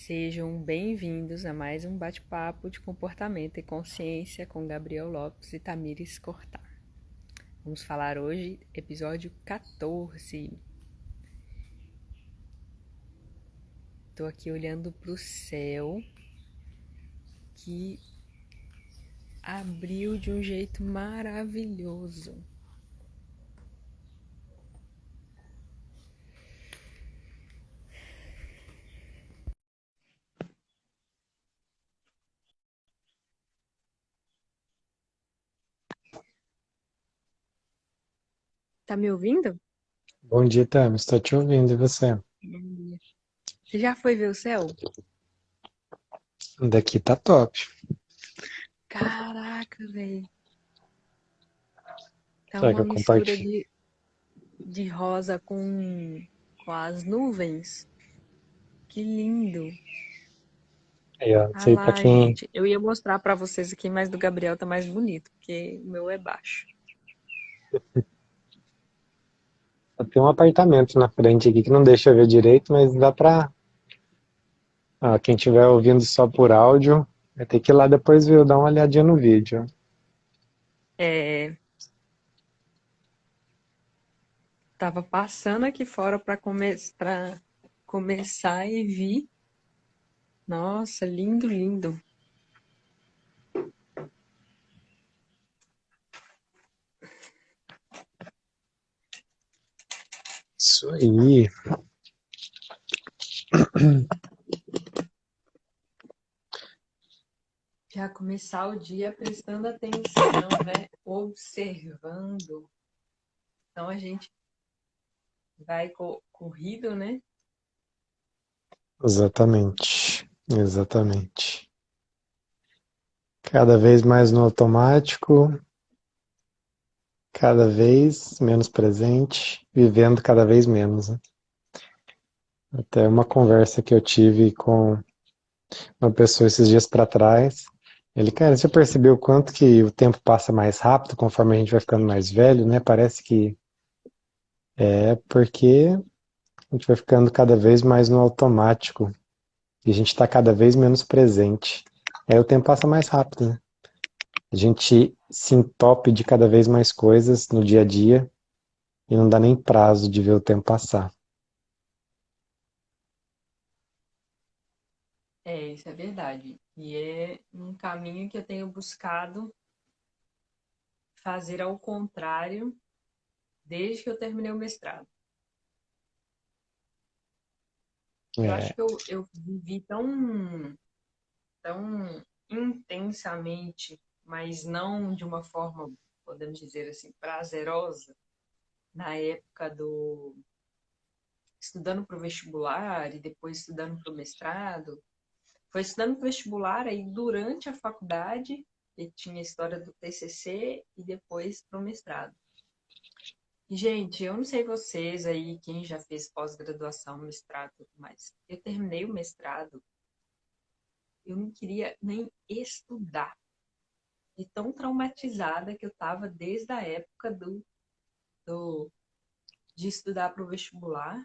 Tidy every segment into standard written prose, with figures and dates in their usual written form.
Sejam bem-vindos a mais um bate-papo de comportamento e consciência com Gabriel Lopes e Tamires Cortá. Vamos falar hoje, episódio 14. Estou aqui olhando para o céu que abriu de um jeito maravilhoso. Tá me ouvindo? Bom dia, Tami. Estou te ouvindo. E você? Bom dia. Você já foi ver o céu? Daqui tá top. Caraca, velho. Tá Será que uma eu mistura compartilho? de rosa com as nuvens. Que lindo. Aí, ó, Ah isso aí pra lá, quem. gente. Eu ia mostrar pra vocês aqui, mas do Gabriel tá mais bonito, porque o meu é baixo. Tem um apartamento na frente aqui que não deixa eu ver direito, mas dá pra. Ó, quem estiver ouvindo só por áudio, vai ter que ir lá depois ver, dar uma olhadinha no vídeo. É, tava passando aqui fora pra começar e vi. Nossa, lindo, lindo. Isso aí. Já começar o dia prestando atenção, né? Observando. Então a gente vai corrido, né? Exatamente. Exatamente. Cada vez mais no automático, cada vez menos presente, vivendo cada vez menos, né? Até uma conversa que eu tive com uma pessoa esses dias para trás. Ele, cara, você percebeu o quanto que o tempo passa mais rápido conforme a gente vai ficando mais velho, né? Parece que é porque a gente vai ficando cada vez mais no automático e a gente está cada vez menos presente. Aí o tempo passa mais rápido, né? A gente se entope de cada vez mais coisas no dia a dia e não dá nem prazo de ver o tempo passar. É, isso é verdade. E é um caminho que eu tenho buscado fazer ao contrário desde que eu terminei o mestrado. Eu acho É, que eu vivi tão intensamente, mas não de uma forma, podemos dizer assim, prazerosa, na época do estudando para o vestibular e depois estudando para o mestrado. Foi estudando para o vestibular, aí durante a faculdade, que tinha a história do TCC e depois para o mestrado. E, gente, eu não sei vocês aí, quem já fez pós-graduação, mestrado e tudo mais. Eu terminei o mestrado, eu não queria nem estudar. E tão traumatizada que eu estava desde a época do, de estudar para o vestibular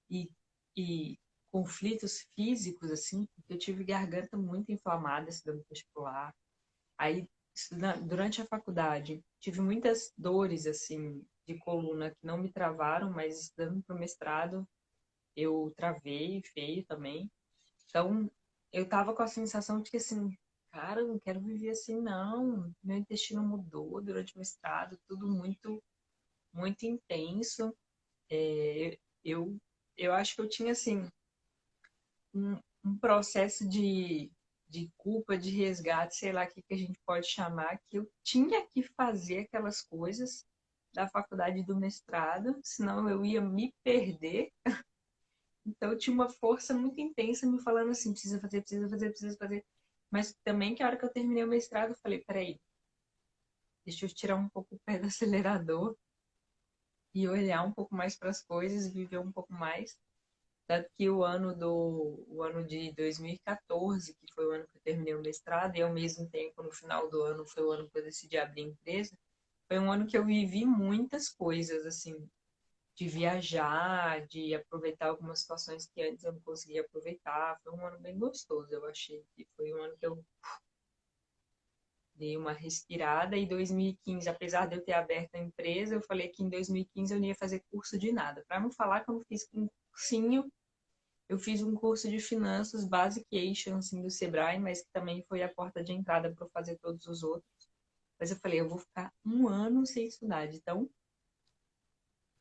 e, e conflitos físicos, assim, porque eu tive garganta muito inflamada estudando vestibular. Aí, durante a faculdade, tive muitas dores, assim, de coluna que não me travaram, mas estudando para o mestrado, eu travei feio também. Então, eu tava com a sensação de que, assim, cara, eu não quero viver assim, não. Meu intestino mudou durante o mestrado, tudo muito, muito intenso. É, eu acho que eu tinha, assim, um processo de culpa, de resgate, sei lá o que a gente pode chamar, que eu tinha que fazer aquelas coisas da faculdade e do mestrado, senão eu ia me perder. Então eu tinha uma força muito intensa me falando assim, precisa fazer, precisa fazer, precisa fazer. Mas também que a hora que eu terminei o mestrado, eu falei, peraí, deixa eu tirar um pouco o pé do acelerador e olhar um pouco mais para as coisas, viver um pouco mais. Tanto que o ano de 2014, que foi o ano que eu terminei o mestrado, e ao mesmo tempo, no final do ano, foi o ano que eu decidi abrir a empresa, foi um ano que eu vivi muitas coisas, assim, de viajar, de aproveitar algumas situações que antes eu não conseguia aproveitar. Foi um ano bem gostoso, eu achei que foi um ano que eu dei uma respirada. E 2015, apesar de eu ter aberto a empresa, eu falei que em 2015 eu não ia fazer curso de nada. Para não falar que eu não fiz um cursinho, eu fiz um curso de finanças Basication, assim, do Sebrae, mas que também foi a porta de entrada para eu fazer todos os outros. Mas eu falei, eu vou ficar um ano sem estudar, de tão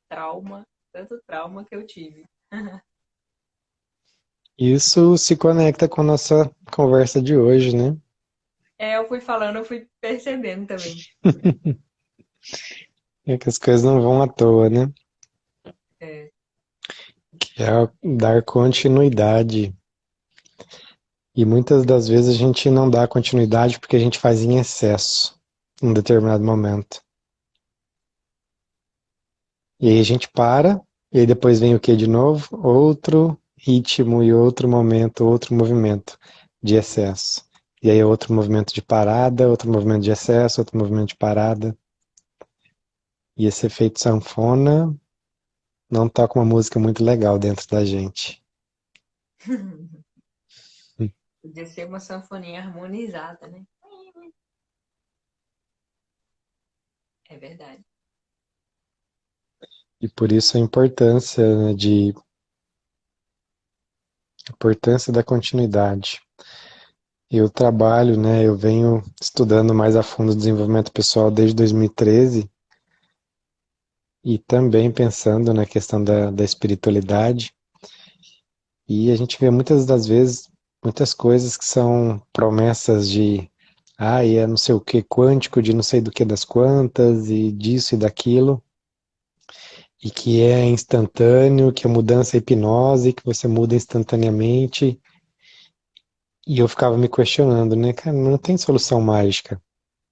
trauma, tanto trauma que eu tive. Isso se conecta com a nossa conversa de hoje, né? Eu fui falando, eu fui percebendo também. É que as coisas não vão à toa, né? É, Que é dar continuidade. E muitas das vezes a gente não dá continuidade porque a gente faz em excesso em um determinado momento. E aí a gente para, e aí depois vem o que de novo? Outro ritmo e outro momento, outro movimento de excesso. E aí outro movimento de parada, outro movimento de excesso, outro movimento de parada. E esse efeito sanfona não toca uma música muito legal dentro da gente. podia ser uma sanfoninha harmonizada, né? É verdade. E por isso a importância, né, a importância da continuidade. Eu trabalho, né, eu venho estudando mais a fundo o desenvolvimento pessoal desde 2013 e também pensando na questão da espiritualidade. E a gente vê muitas das vezes muitas coisas que são promessas de, é não sei o que quântico, de não sei do que das quantas, e disso e daquilo, e que é instantâneo, que a mudança é hipnose, que você muda instantaneamente. E eu ficava me questionando, né, cara, não tem solução mágica.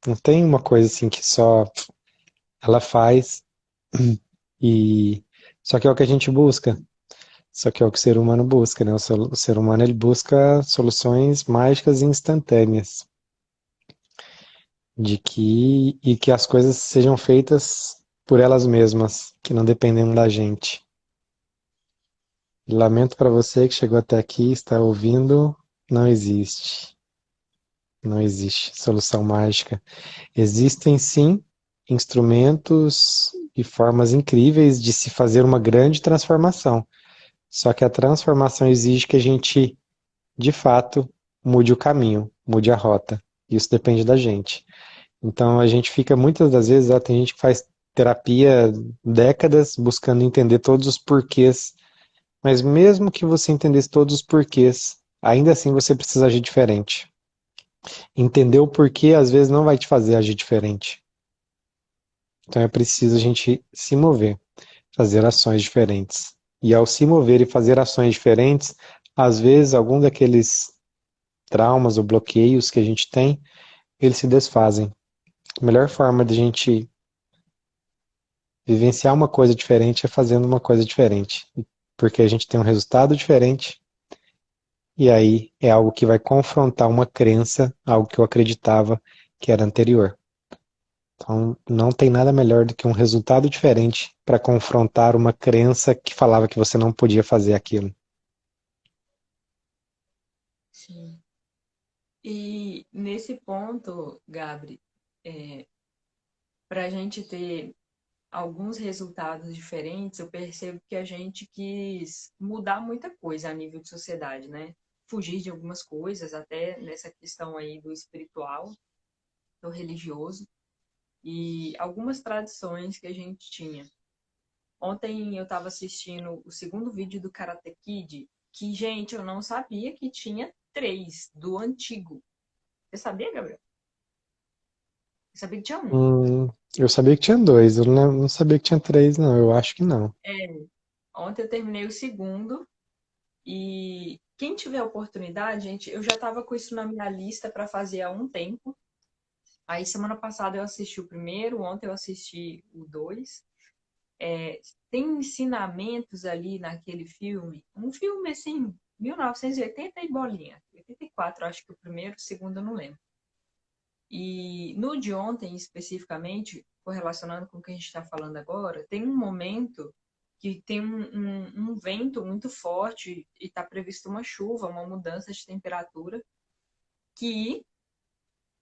Não tem uma coisa assim que só ela faz e só que é o que a gente busca. Só que é o que o ser humano busca, né? O ser humano ele busca soluções mágicas e instantâneas, de que e que as coisas sejam feitas por elas mesmas, que não dependem da gente. Lamento para você que chegou até aqui, está ouvindo, não existe. Não existe solução mágica. Existem sim instrumentos e formas incríveis de se fazer uma grande transformação. Só que a transformação exige que a gente, de fato, mude o caminho, mude a rota. Isso depende da gente. Então a gente fica muitas das vezes, tem gente que faz terapia décadas buscando entender todos os porquês, mas mesmo que você entendesse todos os porquês, ainda assim você precisa agir diferente. Entender o porquê às vezes não vai te fazer agir diferente. Então é preciso a gente se mover, fazer ações diferentes. E ao se mover e fazer ações diferentes, às vezes algum daqueles traumas ou bloqueios que a gente tem, eles se desfazem. A melhor forma de a gente vivenciar uma coisa diferente é fazendo uma coisa diferente. Porque a gente tem um resultado diferente, e aí é algo que vai confrontar uma crença, algo que eu acreditava que era anterior. Então, não tem nada melhor do que um resultado diferente para confrontar uma crença que falava que você não podia fazer aquilo. Sim. E nesse ponto, Gabri, para a gente ter alguns resultados diferentes, eu percebo que a gente quis mudar muita coisa a nível de sociedade, né? Fugir de algumas coisas, até nessa questão aí do espiritual, do religioso, e algumas tradições que a gente tinha. Ontem eu estava assistindo o segundo vídeo do Karate Kid, que, gente, eu não sabia que tinha três do antigo. Você sabia, Gabriel? Eu sabia que tinha um. Eu sabia que tinha dois, eu não sabia que tinha três, não. Eu acho que não. É, ontem eu terminei o segundo e quem tiver oportunidade, gente, eu já estava com isso na minha lista para fazer há um tempo. Aí semana passada eu assisti o primeiro, ontem eu assisti o dois. Tem ensinamentos ali naquele filme, um filme assim, 1980 e bolinha, 84, acho que o primeiro, o segundo eu não lembro. E no de ontem, especificamente, correlacionando com o que a gente está falando agora, tem um momento que tem um vento muito forte e está previsto uma chuva, uma mudança de temperatura, que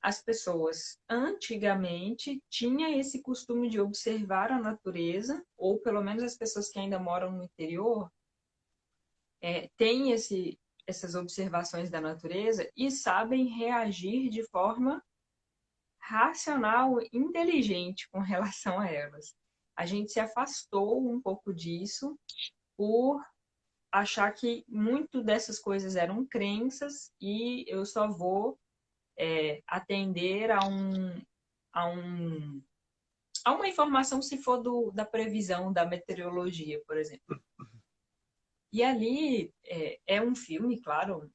as pessoas antigamente tinham esse costume de observar a natureza, ou pelo menos as pessoas que ainda moram no interior, têm essas observações da natureza e sabem reagir de forma racional, inteligente com relação a elas. A gente se afastou um pouco disso por achar que muito dessas coisas eram crenças e eu só vou atender a, um, a uma informação se for da previsão da meteorologia, por exemplo. E ali é um filme, claro,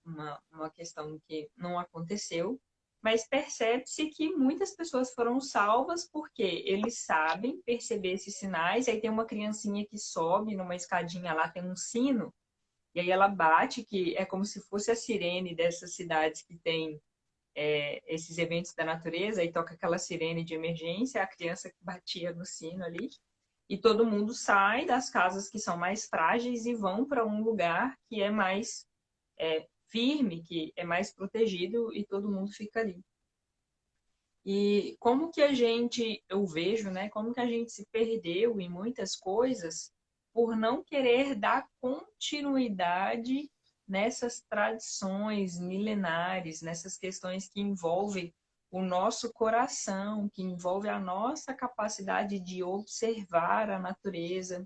uma questão que não aconteceu, mas percebe-se que muitas pessoas foram salvas porque eles sabem perceber esses sinais. Aí tem uma criancinha que sobe numa escadinha lá, tem um sino, e aí ela bate, que é como se fosse a sirene dessas cidades que tem esses eventos da natureza, e toca aquela sirene de emergência, a criança que batia no sino ali, e todo mundo sai das casas que são mais frágeis e vão para um lugar que é mais firme, que é mais protegido, e todo mundo fica ali. E como que a gente, eu vejo, né, como que a gente se perdeu em muitas coisas por não querer dar continuidade nessas tradições milenares, nessas questões que envolvem o nosso coração, que envolve a nossa capacidade de observar a natureza,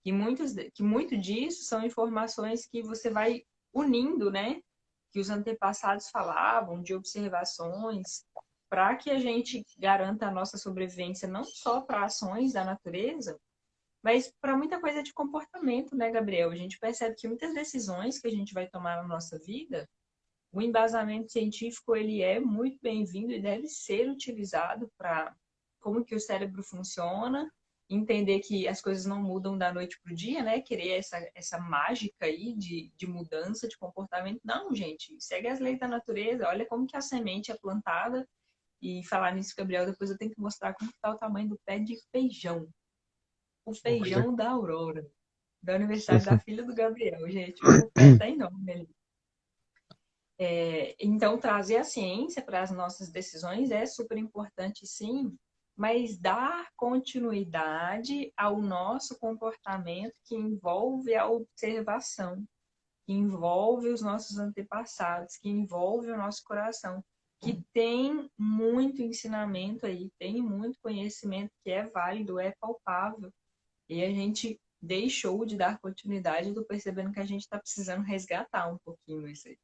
que muito disso são informações que você vai unindo, né? Que os antepassados falavam, de observações, para que a gente garanta a nossa sobrevivência não só para ações da natureza, mas para muita coisa de comportamento, né, Gabriel? A gente percebe que muitas decisões que a gente vai tomar na nossa vida, o embasamento científico ele é muito bem-vindo e deve ser utilizado para como que o cérebro funciona, entender que as coisas não mudam da noite para o dia, né? Querer essa mágica aí de mudança de comportamento. Não, gente, segue as leis da natureza, olha como que a semente é plantada. E falar nisso, Gabriel, depois eu tenho que mostrar como está o tamanho do pé de feijão. O Olha. feijão da Aurora, do aniversário da filha do Gabriel, gente. O pé tá enorme ali. Então, trazer a ciência para as nossas decisões é super importante, sim, mas dar continuidade ao nosso comportamento que envolve a observação, que envolve os nossos antepassados, que envolve o nosso coração, que tem muito ensinamento aí, tem muito conhecimento que é válido, é palpável, e a gente deixou de dar continuidade, do percebendo que a gente está precisando resgatar um pouquinho isso aí.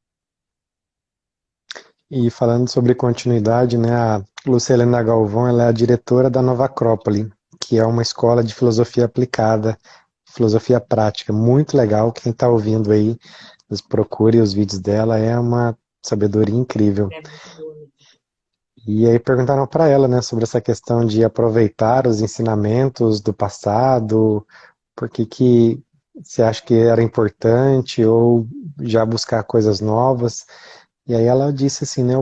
E falando sobre continuidade, né, a Lucilena Galvão, ela é a diretora da Nova Acrópole, que é uma escola de filosofia aplicada, filosofia prática, muito legal. Quem está ouvindo aí, procure os vídeos dela, é uma sabedoria incrível. É muito boa. E aí perguntaram para ela, né, sobre essa questão de aproveitar os ensinamentos do passado, por que que você acha que era importante, ou já buscar coisas novas. E aí ela disse assim, né,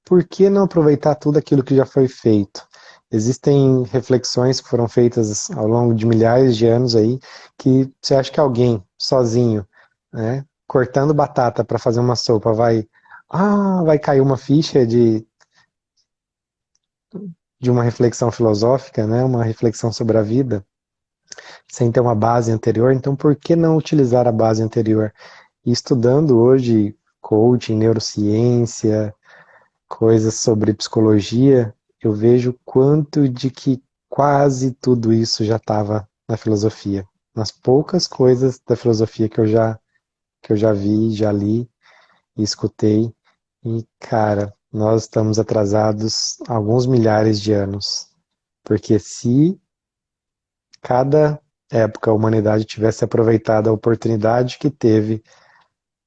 por que não aproveitar tudo aquilo que já foi feito? Existem reflexões que foram feitas ao longo de milhares de anos aí, que você acha que alguém sozinho, né, cortando batata para fazer uma sopa, vai cair uma ficha de uma reflexão filosófica, né, uma reflexão sobre a vida, sem ter uma base anterior. Então, por que não utilizar a base anterior? E estudando hoje coaching, neurociência, coisas sobre psicologia, eu vejo quanto de que quase tudo isso já estava na filosofia. Nas poucas coisas da filosofia que eu já vi, já li e escutei. E, cara, nós estamos atrasados alguns milhares de anos. Porque se cada época a humanidade tivesse aproveitado a oportunidade que teve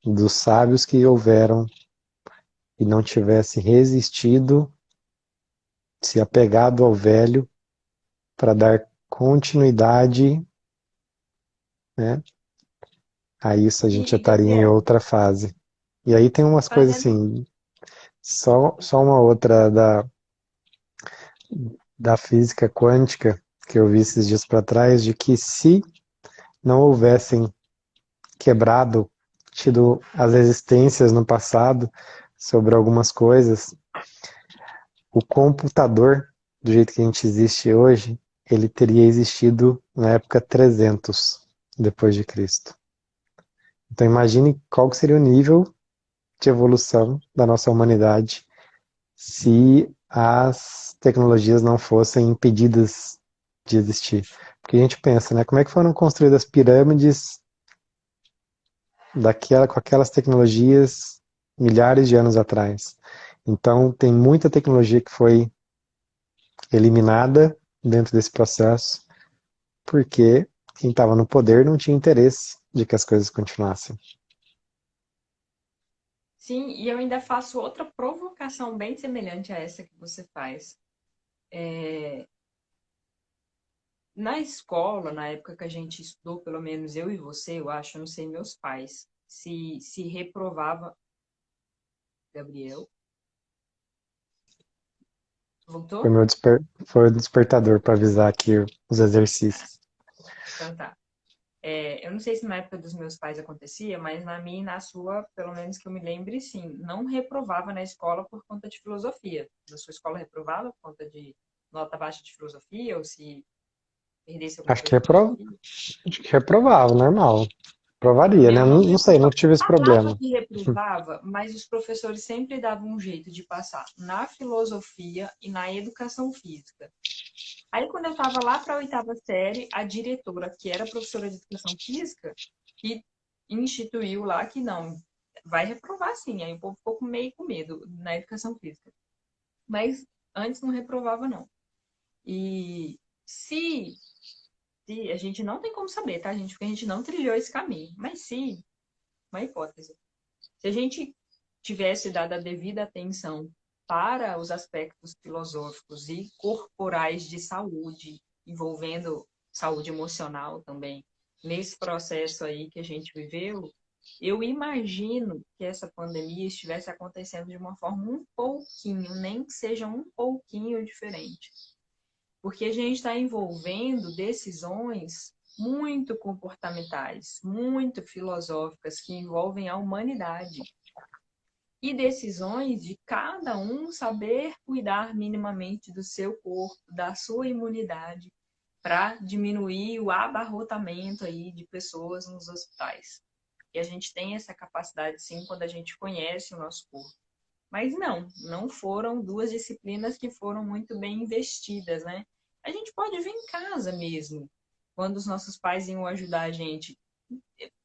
dos sábios que houveram e não tivesse resistido, se apegado ao velho para dar continuidade, né? A isso a gente já E, estaria em Gabriel, outra fase. E aí tem umas coisas fazendo. assim, só uma outra da física quântica que eu vi esses dias para trás, de que se não houvessem quebrado, tido as resistências no passado sobre algumas coisas, o computador, do jeito que a gente existe hoje, ele teria existido na época 300 depois de Cristo. Então imagine qual que seria o nível de evolução da nossa humanidade se as tecnologias não fossem impedidas de existir. Porque a gente pensa, né, como é que foram construídas as pirâmides com aquelas tecnologias milhares de anos atrás. Então tem muita tecnologia que foi eliminada dentro desse processo, porque quem estava no poder não tinha interesse de que as coisas continuassem. Sim, e eu ainda faço outra provocação bem semelhante a essa que você faz. Na escola, na época que a gente estudou, pelo menos eu e você, eu acho, eu não sei meus pais, se reprovava. Gabriel, voltou? Foi o despertador para avisar aqui os exercícios. Então tá. Eu não sei se na época dos meus pais acontecia, mas na minha e na sua, pelo menos que eu me lembre, sim, não reprovava na escola por conta de filosofia. Na sua escola reprovava por conta de nota baixa de filosofia ou se perdesse alguma Acho que, coisa de filosofia? acho que reprovava, normal. No Provaria, né? meu não Não sei, não reprovava. tive esse Falava problema. que reprovava, mas os professores sempre davam um jeito de passar na filosofia e na educação física. Aí, quando eu estava lá para a oitava série, a diretora, que era professora de educação física, que instituiu lá que não, vai reprovar sim. Aí o povo ficou meio com medo na educação física. Mas antes não reprovava, não. E se a gente não tem como saber, tá, gente? Porque a gente não trilhou esse caminho. Mas se, uma hipótese, se a gente tivesse dado a devida atenção para os aspectos filosóficos e corporais de saúde, envolvendo saúde emocional também, nesse processo aí que a gente viveu, eu imagino que essa pandemia estivesse acontecendo de uma forma um pouquinho, nem que seja um pouquinho diferente. Porque a gente está envolvendo decisões muito comportamentais, muito filosóficas, que envolvem a humanidade e decisões de cada um saber cuidar minimamente do seu corpo, da sua imunidade, para diminuir o abarrotamento aí de pessoas nos hospitais. E a gente tem essa capacidade sim quando a gente conhece o nosso corpo. Mas não foram duas disciplinas que foram muito bem investidas, né? A gente pode ver em casa mesmo, quando os nossos pais iam ajudar a gente,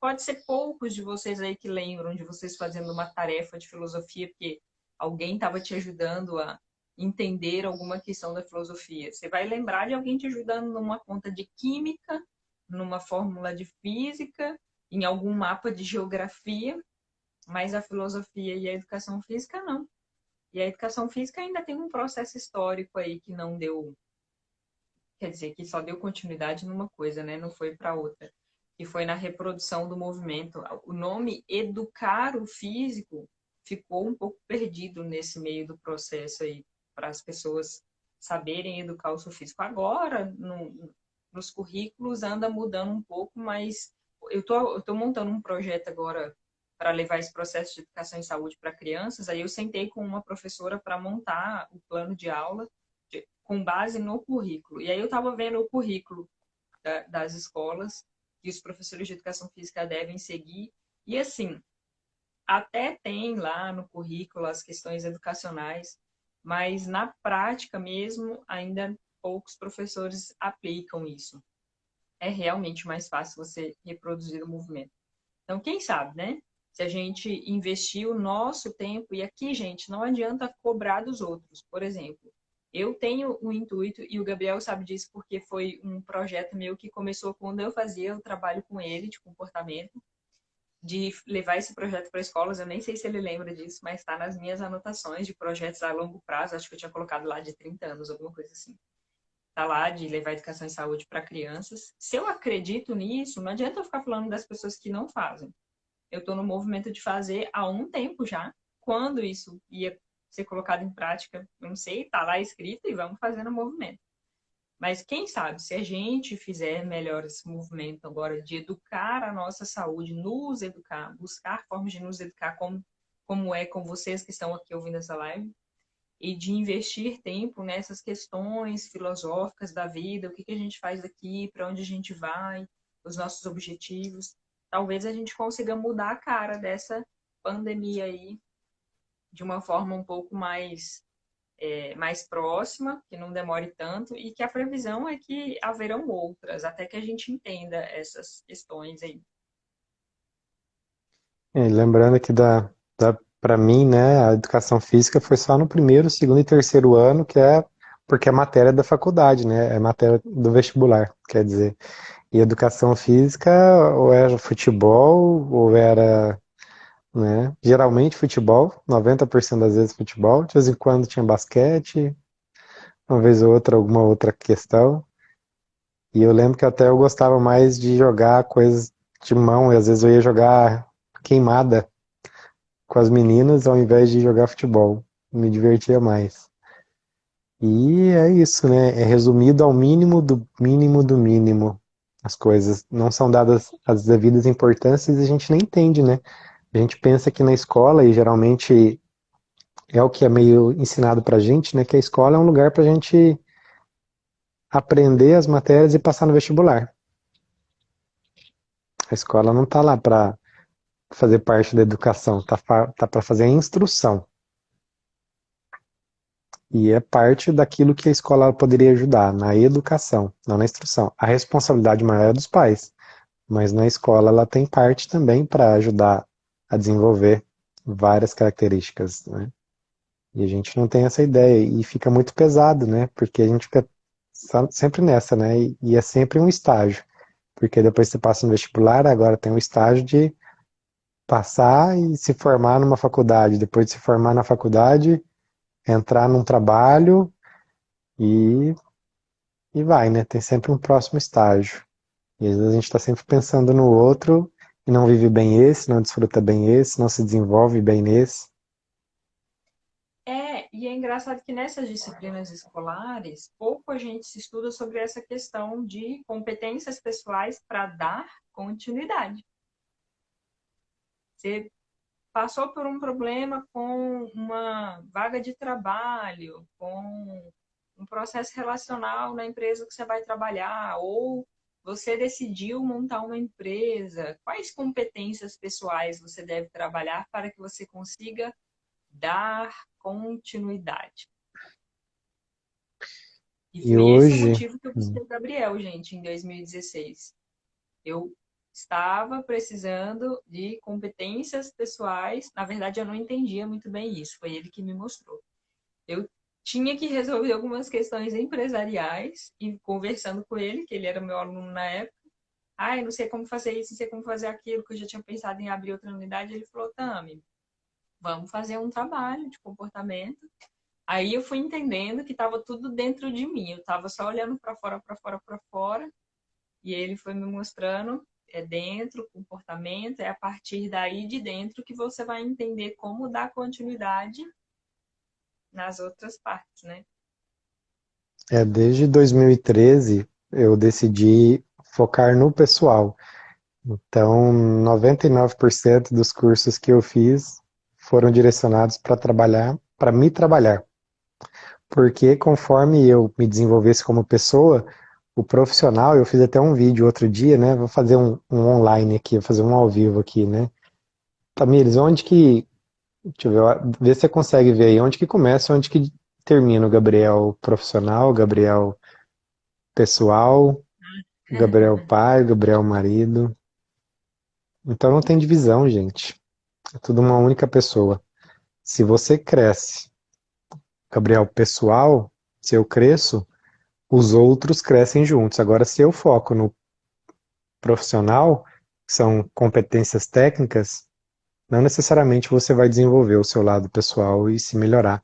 pode ser poucos de vocês aí que lembram de vocês fazendo uma tarefa de filosofia, porque alguém estava te ajudando a entender alguma questão da filosofia. Você vai lembrar de alguém te ajudando numa conta de química, numa fórmula de física, em algum mapa de geografia, mas a filosofia e a educação física não. E a educação física ainda tem um processo histórico aí que não deu, quer dizer, que só deu continuidade numa coisa, né? Não foi para outra. Que foi na reprodução do movimento. O nome educar o físico ficou um pouco perdido nesse meio do processo aí, para as pessoas saberem educar o seu físico. Agora, nos currículos anda mudando um pouco, mas eu tô montando um projeto agora para levar esse processo de educação em saúde para crianças. Aí eu sentei com uma professora para montar o plano de aula com base no currículo. E aí eu estava vendo o currículo das escolas que os professores de educação física devem seguir. E assim, até tem lá no currículo as questões educacionais, mas na prática mesmo, ainda poucos professores aplicam isso. É realmente mais fácil você reproduzir o movimento. Então, quem sabe, né? Se a gente investir o nosso tempo, e aqui, gente, não adianta cobrar dos outros. Por exemplo, eu tenho o intuito, e o Gabriel sabe disso porque foi um projeto meu que começou quando eu fazia o trabalho com ele de comportamento, de levar esse projeto para escolas. Eu nem sei se ele lembra disso, mas está nas minhas anotações de projetos a longo prazo. Acho que eu tinha colocado lá de 30 anos, alguma coisa assim. Está lá de levar educação e saúde para crianças. Se eu acredito nisso, não adianta eu ficar falando das pessoas que não fazem. Eu estou no movimento de fazer há um tempo já. Quando isso ia ser colocado em prática, eu não sei, está lá escrito e vamos fazer no movimento. Mas quem sabe, se a gente fizer melhor esse movimento agora de educar a nossa saúde, nos educar, buscar formas de nos educar como é com vocês que estão aqui ouvindo essa live, e de investir tempo nessas questões filosóficas da vida, o que a gente faz aqui, para onde a gente vai, os nossos objetivos. Talvez a gente consiga mudar a cara dessa pandemia aí de uma forma um pouco mais próxima, que não demore tanto, e que a previsão é que haverão outras, até que a gente entenda essas questões aí. Lembrando que para mim, né, a educação física foi só no primeiro, segundo e terceiro ano, que é porque é matéria da faculdade, né, é matéria do vestibular, quer dizer. E educação física ou era futebol, ou era, né, geralmente futebol, 90% das vezes futebol, de vez em quando tinha basquete, uma vez ou outra alguma outra questão. E eu lembro que até eu gostava mais de jogar coisas de mão, e às vezes eu ia jogar queimada com as meninas ao invés de jogar futebol. Me divertia mais. E é isso, né? É resumido ao mínimo do mínimo do mínimo. As coisas não são dadas as devidas importâncias e a gente nem entende, né? A gente pensa que na escola, e geralmente é o que é meio ensinado pra gente, né? Que a escola é um lugar pra gente aprender as matérias e passar no vestibular. A escola não tá lá pra fazer parte da educação, tá para fazer a instrução. E é parte daquilo que a escola poderia ajudar, na educação, não na instrução. A responsabilidade maior é dos pais, mas na escola ela tem parte também para ajudar a desenvolver várias características, né? E a gente não tem essa ideia e fica muito pesado, né? Porque a gente fica sempre nessa, né? E é sempre um estágio, porque depois você passa no vestibular, agora tem um estágio de passar e se formar numa faculdade, depois de se formar na faculdade, entrar num trabalho e, e vai, né? Tem sempre um próximo estágio. E às vezes a gente está sempre pensando no outro e não vive bem esse, não desfruta bem esse, não se desenvolve bem nesse. E é engraçado que nessas disciplinas escolares, pouco a gente se estuda sobre essa questão de competências pessoais para dar continuidade. Você passou por um problema com uma vaga de trabalho, com um processo relacional na empresa que você vai trabalhar, ou você decidiu montar uma empresa, quais competências pessoais você deve trabalhar para que você consiga dar continuidade? E E foi esse o hoje, motivo que eu busquei o Gabriel, gente, em 2016. Eu estava precisando de competências pessoais. Na verdade, eu não entendia muito bem isso. Foi ele que me mostrou. Eu tinha que resolver algumas questões empresariais e conversando com ele, que ele era meu aluno na época. Ah, eu não sei como fazer isso, não sei como fazer aquilo, que eu já tinha pensado em abrir outra unidade. Ele falou, Tami, vamos fazer um trabalho de comportamento. Aí eu fui entendendo que estava tudo dentro de mim. Eu estava só olhando para fora, para fora, para fora. E ele foi me mostrando, é dentro, o comportamento, é a partir daí de dentro que você vai entender como dar continuidade nas outras partes, né? desde 2013, eu decidi focar no pessoal. Então, 99% dos cursos que eu fiz foram direcionados para trabalhar, para me trabalhar. Porque conforme eu me desenvolvesse como pessoa, o profissional, eu fiz até um vídeo outro dia, né? Vou fazer um online aqui, vou fazer um ao vivo aqui, né? Tamires, onde que, deixa eu ver, vê se você consegue ver aí, onde que começa, onde que termina o Gabriel profissional, o Gabriel pessoal, o Gabriel pai, o Gabriel marido. Então não tem divisão, gente. É tudo uma única pessoa. Se você cresce, Gabriel pessoal, se eu cresço, os outros crescem juntos. Agora, se eu foco no profissional, que são competências técnicas, não necessariamente você vai desenvolver o seu lado pessoal e se melhorar.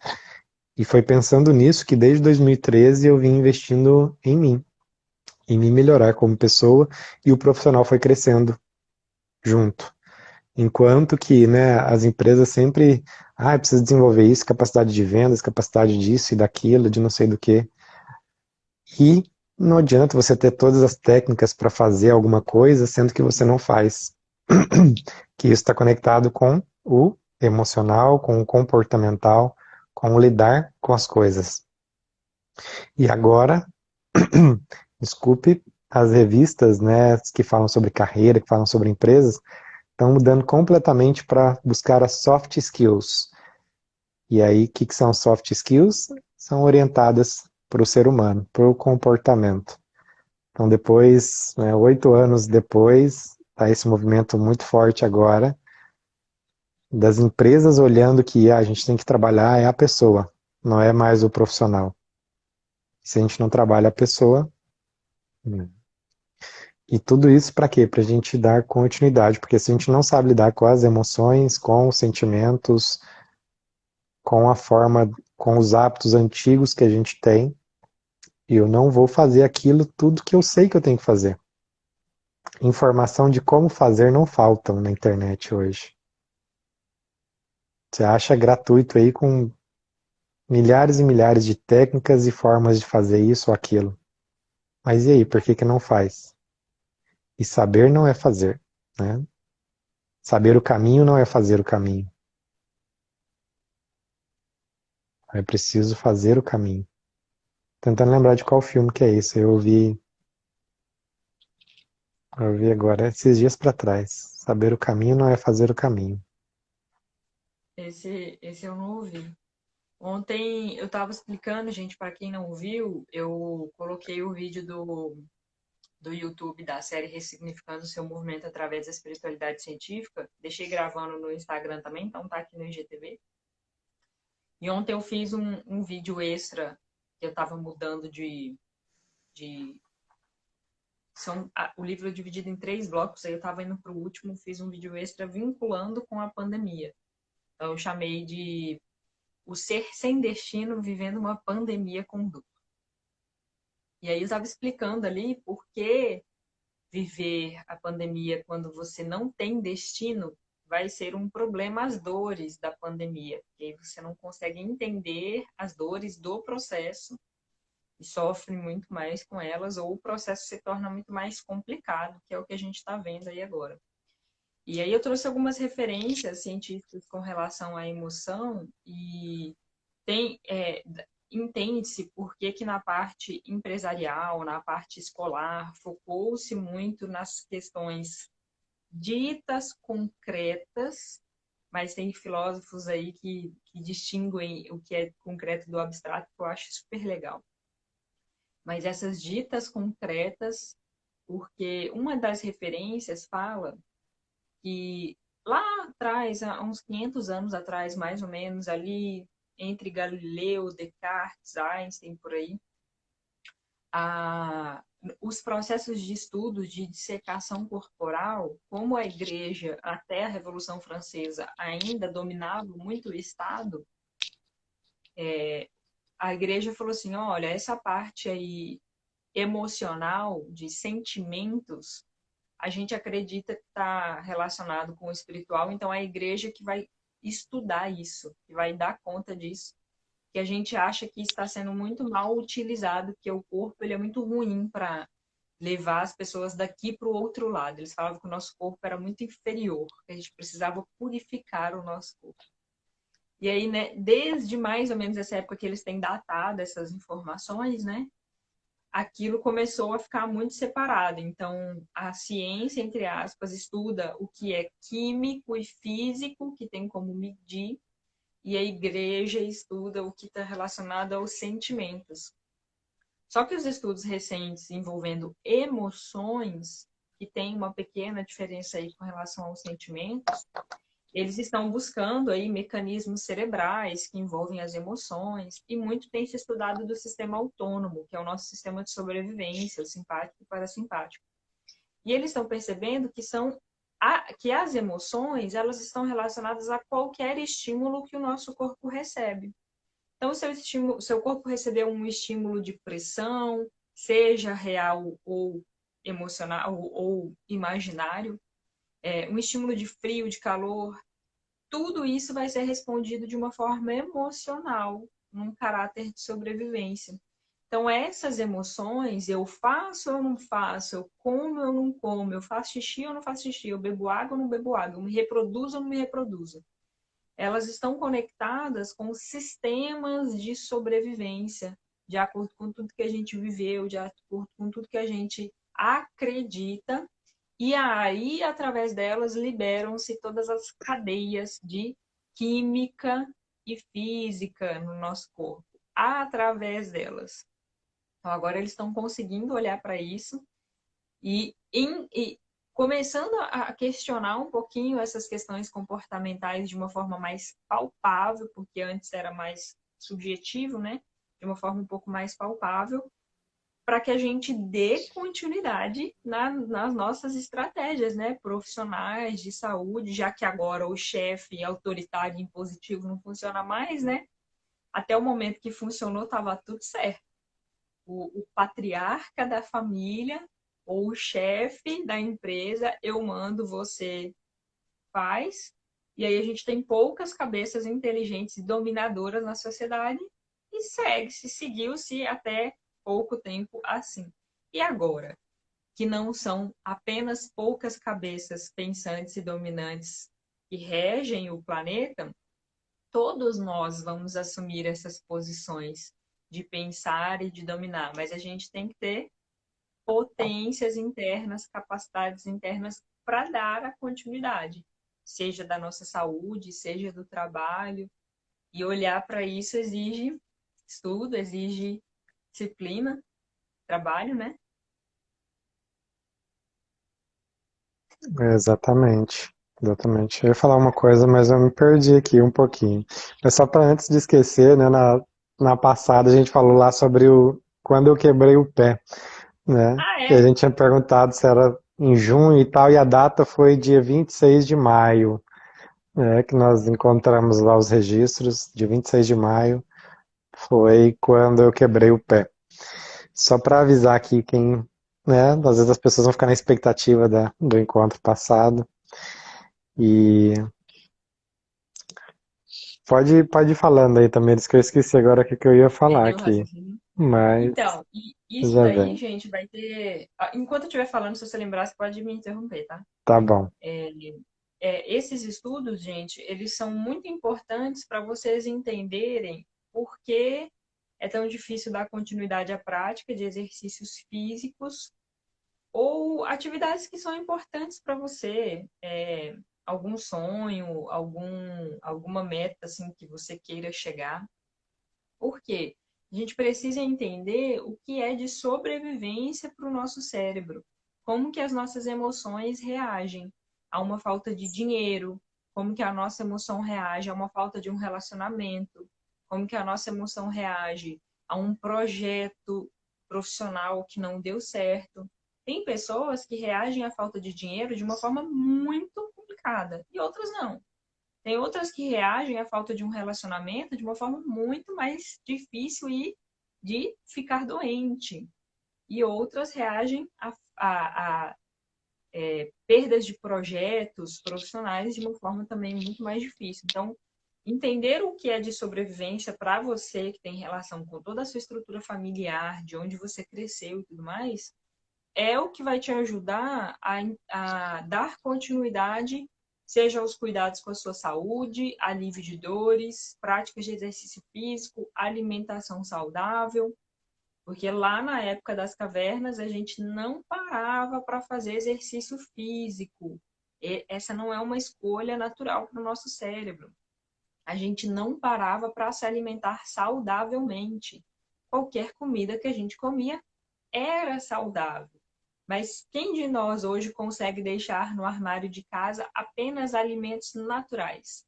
E foi pensando nisso que desde 2013 eu vim investindo em me melhorar como pessoa, e o profissional foi crescendo junto. Enquanto que, né, as empresas sempre, precisa desenvolver isso, capacidade de vendas, capacidade disso e daquilo, de não sei do que. E não adianta você ter todas as técnicas para fazer alguma coisa, sendo que você não faz. Que isso está conectado com o emocional, com o comportamental, com o lidar com as coisas. E agora, desculpe, as revistas, né, que falam sobre carreira, que falam sobre empresas, estão mudando completamente para buscar as soft skills. E aí, o que são soft skills? São orientadas para o ser humano, para o comportamento. Então, depois, né, 8 anos depois, está esse movimento muito forte agora, das empresas olhando que a gente tem que trabalhar é a pessoa, não é mais o profissional. Se a gente não trabalha a pessoa, e tudo isso para quê? Para a gente dar continuidade, porque se a gente não sabe lidar com as emoções, com os sentimentos, com a forma, com os hábitos antigos que a gente tem, eu não vou fazer aquilo tudo que eu sei que eu tenho que fazer. Informação de como fazer não faltam na internet hoje. Você acha gratuito aí com milhares e milhares de técnicas e formas de fazer isso ou aquilo. Mas e aí, por que que não faz? E saber não é fazer, né? Saber o caminho não é fazer o caminho. É preciso fazer o caminho. Tentando lembrar de qual filme que é esse. Eu vi agora, esses dias para trás. Saber o caminho não é fazer o caminho. Esse eu não ouvi. Ontem eu estava explicando, gente, para quem não viu, eu coloquei o vídeo do YouTube da série Ressignificando o Seu Movimento através da Espiritualidade Científica. Deixei gravando no Instagram também, então tá aqui no IGTV. E ontem eu fiz um vídeo extra que eu estava mudando de o livro é dividido em 3 blocos, aí eu estava indo para o último, fiz um vídeo extra vinculando com a pandemia. Então eu chamei de O Ser Sem Destino Vivendo uma Pandemia com Dor. E aí eu estava explicando ali por que viver a pandemia quando você não tem destino vai ser um problema as dores da pandemia, porque aí você não consegue entender as dores do processo e sofre muito mais com elas, ou o processo se torna muito mais complicado, que é o que a gente está vendo aí agora. E aí eu trouxe algumas referências científicas com relação à emoção e tem entende-se por que que na parte empresarial, na parte escolar, focou-se muito nas questões ditas concretas, mas tem filósofos aí que distinguem o que é concreto do abstrato, que eu acho super legal. Mas essas ditas concretas, porque uma das referências fala que lá atrás, há uns 500 anos atrás, mais ou menos, ali entre Galileu, Descartes, Einstein, por aí, a, os processos de estudo de dissecação corporal, como a igreja, até a Revolução Francesa, ainda dominava muito o Estado, a igreja falou assim, olha, essa parte aí emocional, de sentimentos, a gente acredita que está relacionado com o espiritual, então é a igreja que vai estudar isso, que vai dar conta disso, que a gente acha que está sendo muito mal utilizado, que o corpo ele é muito ruim para levar as pessoas daqui para o outro lado. Eles falavam que o nosso corpo era muito inferior, que a gente precisava purificar o nosso corpo. E aí, né, desde mais ou menos essa época que eles têm datado essas informações, né, aquilo começou a ficar muito separado. Então, a ciência, entre aspas, estuda o que é químico e físico, que tem como medir, e a igreja estuda o que está relacionado aos sentimentos. Só que os estudos recentes envolvendo emoções, que tem uma pequena diferença aí com relação aos sentimentos, eles estão buscando aí mecanismos cerebrais que envolvem as emoções, e muito tem se estudado do sistema autônomo, que é o nosso sistema de sobrevivência, o simpático e parasimpático. E eles estão percebendo que as emoções, elas estão relacionadas a qualquer estímulo que o nosso corpo recebe. Então, seu corpo recebeu um estímulo de pressão, seja real ou emocional ou imaginário, um estímulo de frio, de calor, tudo isso vai ser respondido de uma forma emocional, num caráter de sobrevivência. Então, essas emoções, eu faço ou não faço, eu como ou não como, eu faço xixi ou não faço xixi, eu bebo água ou não bebo água, eu me reproduzo ou não me reproduzo. Elas estão conectadas com sistemas de sobrevivência, de acordo com tudo que a gente viveu, de acordo com tudo que a gente acredita, e aí, através delas, liberam-se todas as cadeias de química e física no nosso corpo, através delas. Então, agora eles estão conseguindo olhar para isso e começando a questionar um pouquinho essas questões comportamentais de uma forma mais palpável, porque antes era mais subjetivo, né? De uma forma um pouco mais palpável, para que a gente dê continuidade nas nossas estratégias, né? Profissionais de saúde, já que agora o chefe autoritário e impositivo não funciona mais, né? Até o momento que funcionou, estava tudo certo. O patriarca da família ou o chefe da empresa, eu mando, você faz. E aí a gente tem poucas cabeças inteligentes e dominadoras na sociedade e seguiu-se até pouco tempo assim. E agora, que não são apenas poucas cabeças pensantes e dominantes que regem o planeta, todos nós vamos assumir essas posições de pensar e de dominar, mas a gente tem que ter potências internas, capacidades internas para dar a continuidade, seja da nossa saúde, seja do trabalho. E olhar para isso exige estudo, exige disciplina, trabalho, né? Exatamente. Exatamente. Eu ia falar uma coisa, mas eu me perdi aqui um pouquinho. Mas só para antes de esquecer, né, na passada a gente falou lá sobre quando eu quebrei o pé, né? Ah, E a é? gente tinha perguntado se era em junho e tal, e a data foi dia 26 de maio, né, que nós encontramos lá os registros, de 26 de maio foi quando eu quebrei o pé. Só para avisar aqui quem, né, às vezes as pessoas vão ficar na expectativa do encontro passado. E pode ir falando aí também, que eu esqueci agora o que eu ia falar Perdeu o aqui. raciocínio. Mas Então, e isso já daí, vem. gente, vai ter. Enquanto eu estiver falando, se você lembrar, você pode me interromper, tá? Tá bom. Esses estudos, gente, eles são muito importantes para vocês entenderem por que é tão difícil dar continuidade à prática de exercícios físicos ou atividades que são importantes para você, algum sonho, alguma meta assim que você queira chegar. Por quê? A gente precisa entender o que é de sobrevivência para o nosso cérebro, como que as nossas emoções reagem a uma falta de dinheiro, como que a nossa emoção reage a uma falta de um relacionamento, como que a nossa emoção reage a um projeto profissional que não deu certo. Tem pessoas que reagem à falta de dinheiro de uma forma muito complicada e outras não. Tem outras que reagem à falta de um relacionamento de uma forma muito mais difícil e de ficar doente. E outras reagem a perdas de projetos profissionais de uma forma também muito mais difícil. Então, entender o que é de sobrevivência para você, que tem relação com toda a sua estrutura familiar, de onde você cresceu e tudo mais, é o que vai te ajudar a dar continuidade, seja aos cuidados com a sua saúde, alívio de dores, práticas de exercício físico, alimentação saudável, porque lá na época das cavernas a gente não parava para fazer exercício físico. Essa não é uma escolha natural para o nosso cérebro. A gente não parava para se alimentar saudavelmente. Qualquer comida que a gente comia era saudável. Mas quem de nós hoje consegue deixar no armário de casa apenas alimentos naturais?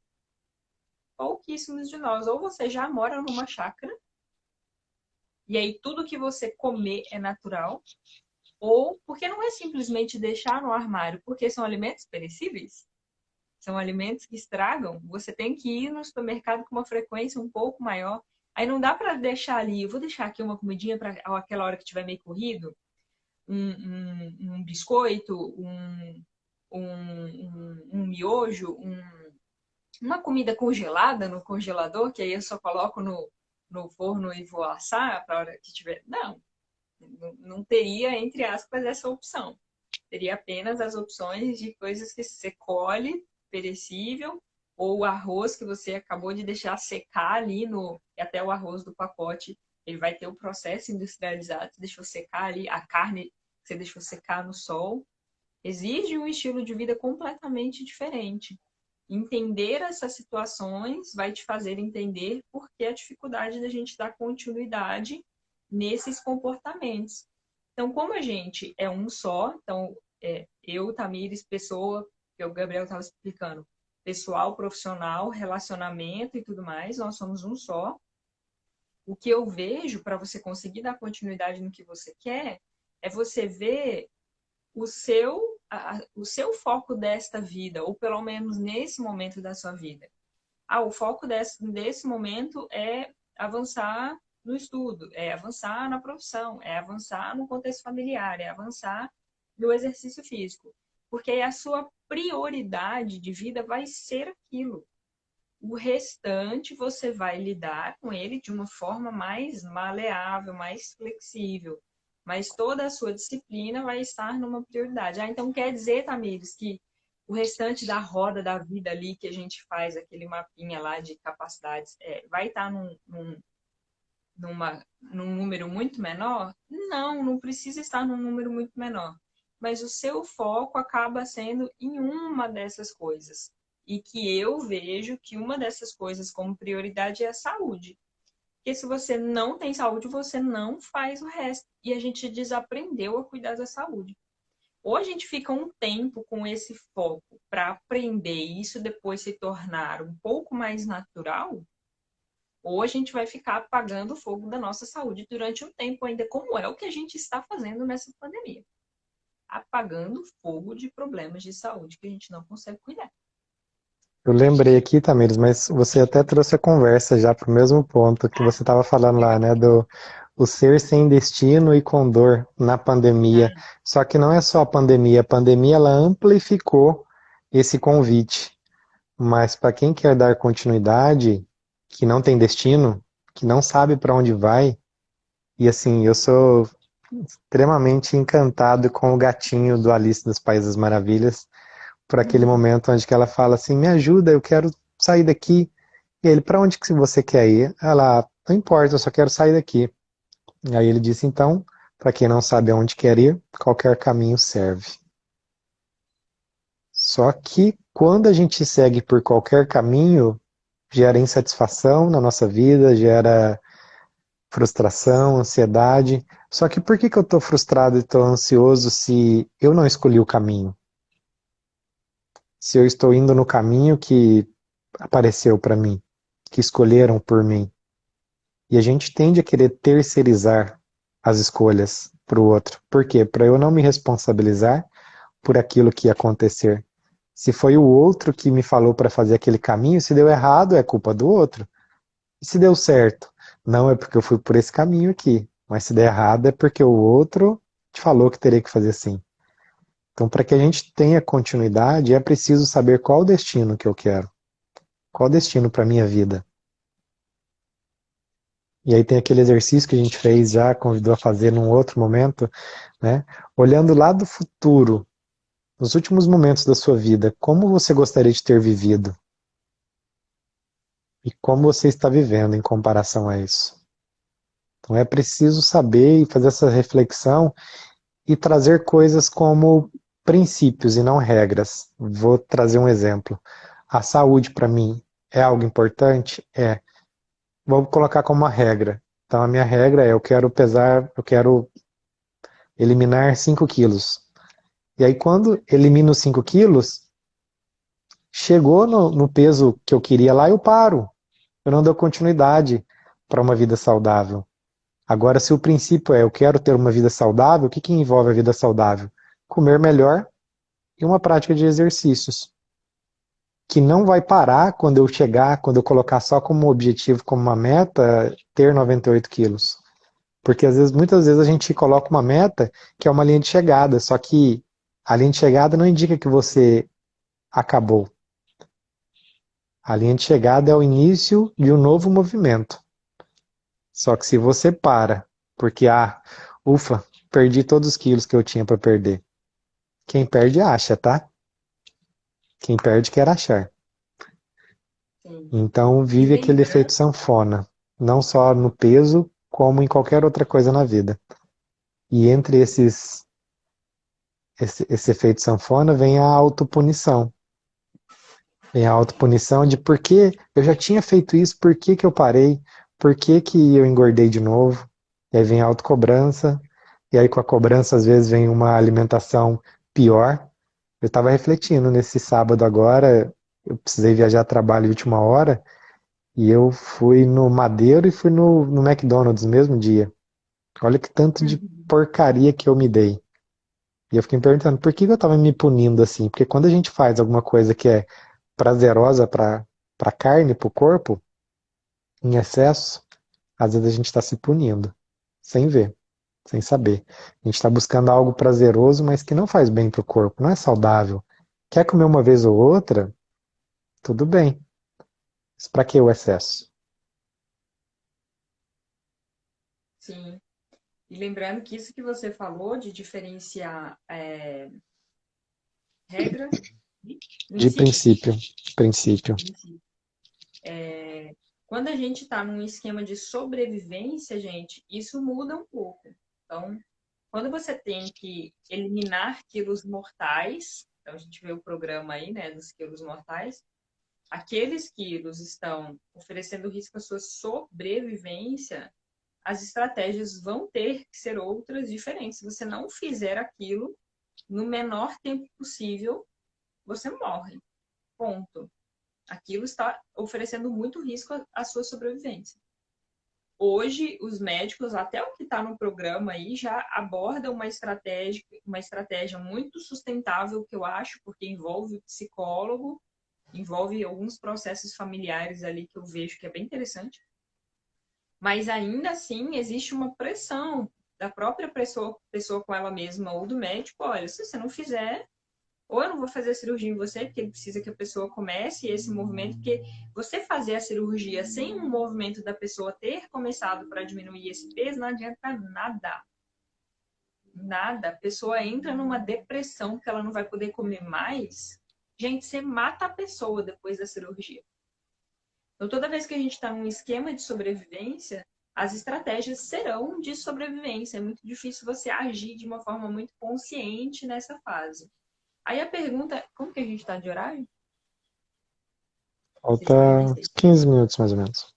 Pouquíssimos de nós. Ou você já mora numa chácara, e aí tudo que você comer é natural, ou porque não é simplesmente deixar no armário, porque são alimentos perecíveis, são alimentos que estragam, você tem que ir no supermercado com uma frequência um pouco maior. Aí não dá para deixar ali, eu vou deixar aqui uma comidinha para aquela hora que tiver meio corrido, um biscoito, um miojo, uma comida congelada no congelador, que aí eu só coloco no forno e vou assar para a hora que tiver. Não teria, entre aspas, essa opção. Teria apenas as opções de coisas que você colhe, perecível, ou o arroz que você acabou de deixar secar ali no. Até o arroz do pacote, ele vai ter o processo industrializado, você deixou secar ali, a carne que você deixou secar no sol. Exige um estilo de vida completamente diferente. Entender essas situações vai te fazer entender por que a dificuldade da gente dar continuidade nesses comportamentos. Então, como a gente é um só, então eu, Tamires, pessoa, que o Gabriel estava explicando, pessoal, profissional, relacionamento e tudo mais, nós somos um só. O que eu vejo para você conseguir dar continuidade no que você quer é você ver o seu foco desta vida, ou pelo menos nesse momento da sua vida. O foco desse momento é avançar no estudo, é avançar na profissão, é avançar no contexto familiar, é avançar no exercício físico. Porque aí a sua prioridade de vida vai ser aquilo. O restante você vai lidar com ele de uma forma mais maleável, mais flexível. Mas toda a sua disciplina vai estar numa prioridade. Então quer dizer, Tamires, que o restante da roda da vida ali que a gente faz, aquele mapinha lá de capacidades, vai estar num número muito menor? Não precisa estar num número muito menor. Mas o seu foco acaba sendo em uma dessas coisas. E que eu vejo que uma dessas coisas como prioridade é a saúde. Porque se você não tem saúde, você não faz o resto. E a gente desaprendeu a cuidar da saúde. Ou a gente fica um tempo com esse foco para aprender e isso depois se tornar um pouco mais natural, ou a gente vai ficar apagando o fogo da nossa saúde durante um tempo ainda, como é o que a gente está fazendo nessa pandemia. Apagando o fogo de problemas de saúde que a gente não consegue cuidar. Eu lembrei aqui, Tamires, mas você até trouxe a conversa já para o mesmo ponto que você estava falando lá, né, do o ser sem destino e com dor na pandemia. Só que não é só a pandemia ela amplificou esse convite. Mas para quem quer dar continuidade, que não tem destino, que não sabe para onde vai, e assim, eu sou extremamente encantado com o gatinho do Alice dos Países das Maravilhas, por aquele momento onde que ela fala assim, me ajuda, eu quero sair daqui. E ele, para onde que você quer ir? Ela, não importa, eu só quero sair daqui. E aí ele disse, então, para quem não sabe aonde quer ir, qualquer caminho serve. Só que quando a gente segue por qualquer caminho, gera insatisfação na nossa vida, gera frustração, ansiedade. Só que por que eu estou frustrado e estou ansioso se eu não escolhi o caminho? Se eu estou indo no caminho que apareceu para mim, que escolheram por mim. E a gente tende a querer terceirizar as escolhas para o outro. Por quê? Para eu não me responsabilizar por aquilo que ia acontecer. Se foi o outro que me falou para fazer aquele caminho, se deu errado, é culpa do outro. E se deu certo? Não é porque eu fui por esse caminho aqui. Mas se der errado, é porque o outro te falou que teria que fazer assim. Então, para que a gente tenha continuidade, é preciso saber qual o destino que eu quero. Qual o destino para a minha vida. E aí tem aquele exercício que a gente fez já, convidou a fazer num outro momento, né? Olhando lá do futuro, nos últimos momentos da sua vida, como você gostaria de ter vivido? E como você está vivendo em comparação a isso? Então é preciso saber e fazer essa reflexão e trazer coisas como princípios e não regras. Vou trazer um exemplo. A saúde para mim é algo importante? É. Vou colocar como uma regra. Então a minha regra é eu quero eliminar 5 quilos. E aí quando elimino 5 quilos, chegou no peso que eu queria lá, eu paro. Eu não dou continuidade para uma vida saudável. Agora, se o princípio é eu quero ter uma vida saudável, o que envolve a vida saudável? Comer melhor e uma prática de exercícios. Que não vai parar quando eu chegar, quando eu colocar só como objetivo, como uma meta, ter 98 quilos. Porque muitas vezes a gente coloca uma meta que é uma linha de chegada, só que a linha de chegada não indica que você acabou. A linha de chegada é o início de um novo movimento. Só que se você para, porque, ufa, perdi todos os quilos que eu tinha para perder. Quem perde acha, tá? Quem perde quer achar. sim. Então E vive aquele efeito lembrando, sanfona, não só no peso, como em qualquer outra coisa na vida. E entre esse efeito sanfona vem a autopunição. Vem a autopunição de por que eu já tinha feito isso, por que que eu parei, por que que eu engordei de novo. E aí vem a autocobrança, e aí com a cobrança às vezes vem uma alimentação pior. Eu estava refletindo nesse sábado agora, eu precisei viajar a trabalho de última hora, e eu fui no Madeiro e fui no McDonald's no mesmo dia. Olha que tanto de uhum, porcaria que eu me dei. E eu fiquei me perguntando, por que que eu estava me punindo assim? Porque quando a gente faz alguma coisa que é prazerosa para carne, para o corpo, em excesso, às vezes a gente está se punindo, sem ver, sem saber. A gente está buscando algo prazeroso, mas que não faz bem para o corpo, não é saudável. Quer comer uma vez ou outra? Tudo bem. Mas para que o excesso? sim. E lembrando que isso que você falou de diferenciar regra e De princípio. princípio, princípio. Princípio. Quando a gente está num esquema de sobrevivência, gente, isso muda um pouco. Então, quando você tem que eliminar quilos mortais, então a gente vê o programa aí, né, dos quilos mortais, aqueles quilos estão oferecendo risco à sua sobrevivência, as estratégias vão ter que ser outras diferentes. Se você não fizer aquilo no menor tempo possível, você morre. Ponto. Aquilo está oferecendo muito risco à sua sobrevivência. Hoje, os médicos, até o que está no programa aí, já abordam uma estratégia muito sustentável, que eu acho, porque envolve o psicólogo, envolve alguns processos familiares ali que eu vejo que é bem interessante. Mas ainda assim, existe uma pressão da própria pessoa com ela mesma ou do médico: olha, se você não fizer, ou eu não vou fazer a cirurgia em você, porque ele precisa que a pessoa comece esse movimento, porque você fazer a cirurgia sem um movimento da pessoa ter começado para diminuir esse peso, não adianta nada. Nada. A pessoa entra numa depressão que ela não vai poder comer mais. Gente, você mata a pessoa depois da cirurgia. Então, toda vez que a gente está num esquema de sobrevivência, as estratégias serão de sobrevivência. É muito difícil você agir de uma forma muito consciente nessa fase. Aí a pergunta, como que a gente está de horário? Falta Deixa eu uns rever. 15 minutos mais ou menos.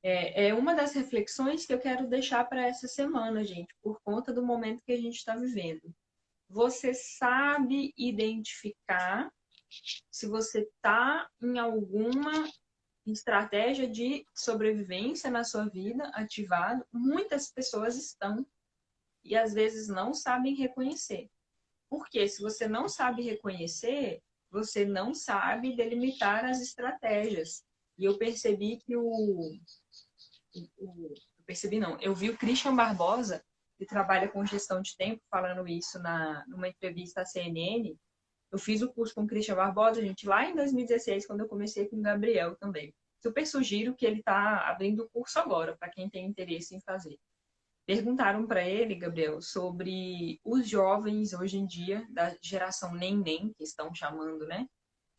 É uma das reflexões que eu quero deixar para essa semana, gente, por conta do momento que a gente está vivendo. Você sabe identificar se você está em alguma estratégia de sobrevivência na sua vida ativado? Muitas pessoas estão e às vezes não sabem reconhecer. Porque se você não sabe reconhecer, você não sabe delimitar as estratégias. E eu percebi que eu percebi não, eu vi o Christian Barbosa, que trabalha com gestão de tempo, falando isso numa entrevista à CNN. Eu fiz o curso com o Christian Barbosa, gente, lá em 2016, quando eu comecei com o Gabriel também. Super sugiro que ele está abrindo o curso agora, para quem tem interesse em fazer. Perguntaram para ele, Gabriel, sobre os jovens hoje em dia, da geração nem, que estão chamando, né?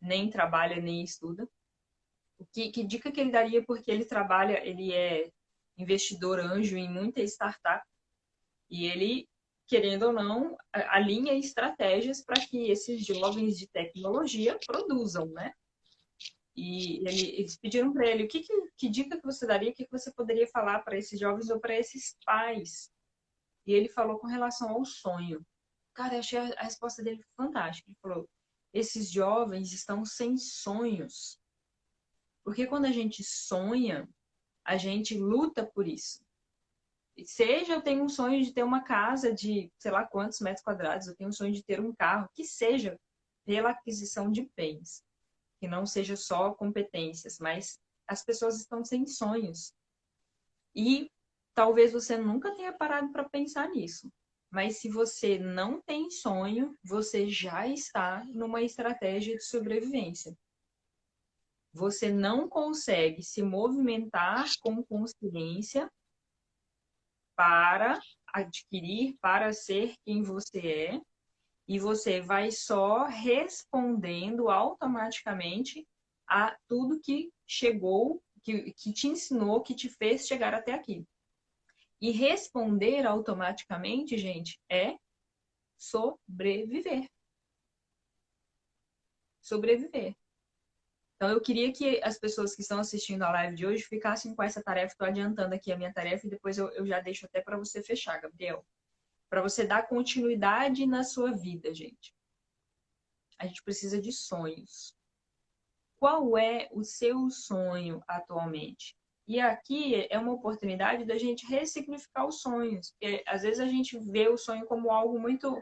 Nem trabalha, nem estuda. Que dica que ele daria? Porque ele trabalha, ele é investidor anjo em muita startup e ele, querendo ou não, alinha estratégias para que esses jovens de tecnologia produzam, né? E eles pediram para ele, que dica que você daria, o que você poderia falar para esses jovens ou para esses pais? E ele falou com relação ao sonho. Cara, eu achei a resposta dele fantástica. Ele falou: esses jovens estão sem sonhos. Porque quando a gente sonha, a gente luta por isso. Seja eu tenho um sonho de ter uma casa de sei lá quantos metros quadrados, eu tenho um sonho de ter um carro, que seja pela aquisição de bens, que não seja só competências, mas as pessoas estão sem sonhos. E talvez você nunca tenha parado para pensar nisso. Mas se você não tem sonho, você já está numa estratégia de sobrevivência. você não consegue se movimentar com consciência para adquirir, para ser quem você é, e você vai só respondendo automaticamente a tudo que chegou, que te ensinou, que te fez chegar até aqui. E responder automaticamente, gente, é sobreviver. Sobreviver. Então, eu queria que as pessoas que estão assistindo a live de hoje ficassem com essa tarefa. Estou adiantando aqui a minha tarefa e depois eu já deixo até para você fechar, Gabriel. Para você dar continuidade na sua vida, gente. A gente precisa de sonhos. Qual é o seu sonho atualmente? E aqui é uma oportunidade da gente ressignificar os sonhos. Porque, às vezes a gente vê o sonho como algo muito.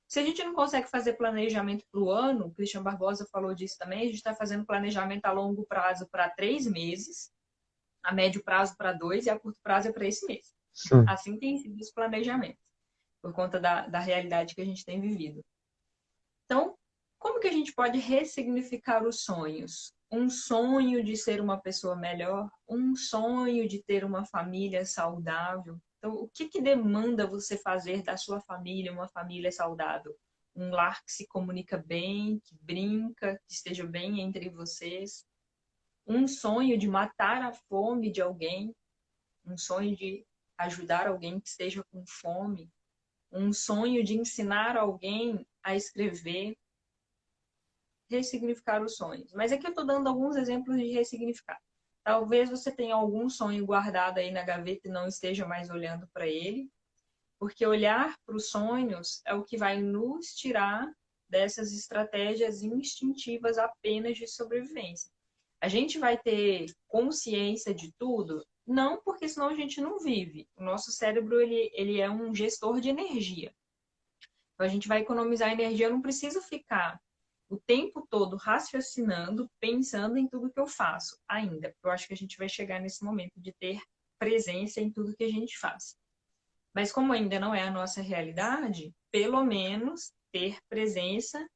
Se a gente não consegue fazer planejamento para o ano, o Christian Barbosa falou disso também, a gente está fazendo planejamento a longo prazo para 3 meses, a médio prazo para 2 e a curto prazo é para esse mês. Assim tem sido os planejamentos, por conta da realidade que a gente tem vivido. Então, como que a gente pode ressignificar os sonhos? Um sonho de ser uma pessoa melhor, um sonho de ter uma família saudável. Então, o que demanda você fazer da sua família uma família saudável? Um lar que se comunica bem, que brinca, que esteja bem entre vocês. Um sonho de matar a fome de alguém. Um sonho de ajudar alguém que esteja com fome. Um sonho de ensinar alguém a escrever. Ressignificar os sonhos. Mas aqui eu estou dando alguns exemplos de ressignificar. Talvez você tenha algum sonho guardado aí na gaveta e não esteja mais olhando para ele, porque olhar para os sonhos é o que vai nos tirar dessas estratégias instintivas apenas de sobrevivência. A gente vai ter consciência de tudo? Não, porque senão a gente não vive. O nosso cérebro ele é um gestor de energia. Então a gente vai economizar energia. Eu não preciso ficar o tempo todo raciocinando, pensando em tudo que eu faço ainda. Eu acho que a gente vai chegar nesse momento de ter presença em tudo que a gente faz. Mas como ainda não é a nossa realidade, pelo menos ter presença